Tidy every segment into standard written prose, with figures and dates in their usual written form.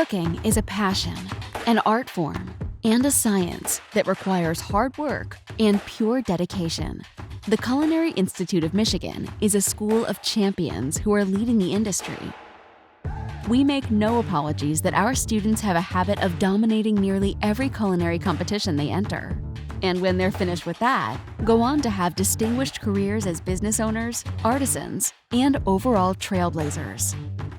Cooking is a passion, an art form, and a science that requires hard work and pure dedication. The Culinary Institute of Michigan is a school of champions who are leading the industry. We make no apologies that our students have a habit of dominating nearly every culinary competition they enter. And when they're finished with that, go on to have distinguished careers as business owners, artisans, and overall trailblazers.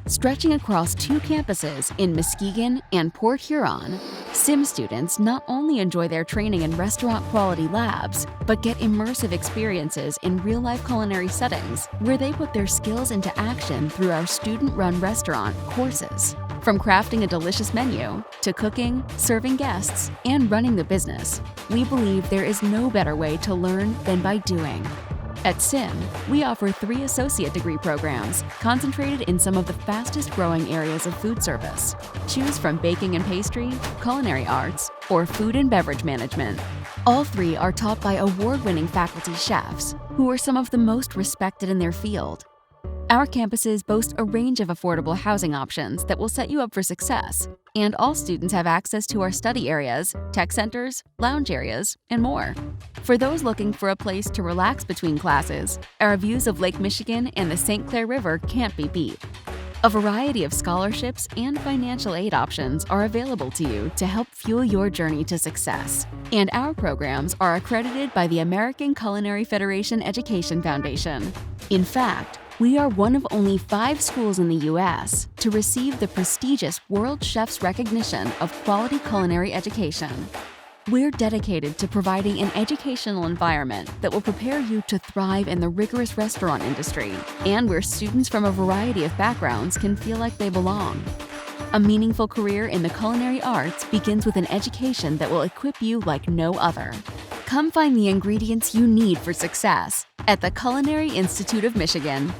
Stretching across 2 campuses in Muskegon and Port Huron, CIM students not only enjoy their training in restaurant-quality labs, but get immersive experiences in real-life culinary settings where they put their skills into action through our student-run restaurant courses. From crafting a delicious menu to cooking, serving guests, and running the business, we believe there is no better way to learn than by doing. At CIM, we offer 3 associate degree programs concentrated in some of the fastest growing areas of food service. Choose from baking and pastry, culinary arts, or food and beverage management. All 3 are taught by award-winning faculty chefs who are some of the most respected in their field. Our campuses boast a range of affordable housing options that will set you up for success, and all students have access to our study areas, tech centers, lounge areas, and more. For those looking for a place to relax between classes, our views of Lake Michigan and the St. Clair River can't be beat. A variety of scholarships and financial aid options are available to you to help fuel your journey to success. And our programs are accredited by the American Culinary Federation Education Foundation. In fact, we are one of only 5 schools in the U.S. to receive the prestigious World Chef's recognition of quality culinary education. We're dedicated to providing an educational environment that will prepare you to thrive in the rigorous restaurant industry, and where students from a variety of backgrounds can feel like they belong. A meaningful career in the culinary arts begins with an education that will equip you like no other. Come find the ingredients you need for success at the Culinary Institute of Michigan.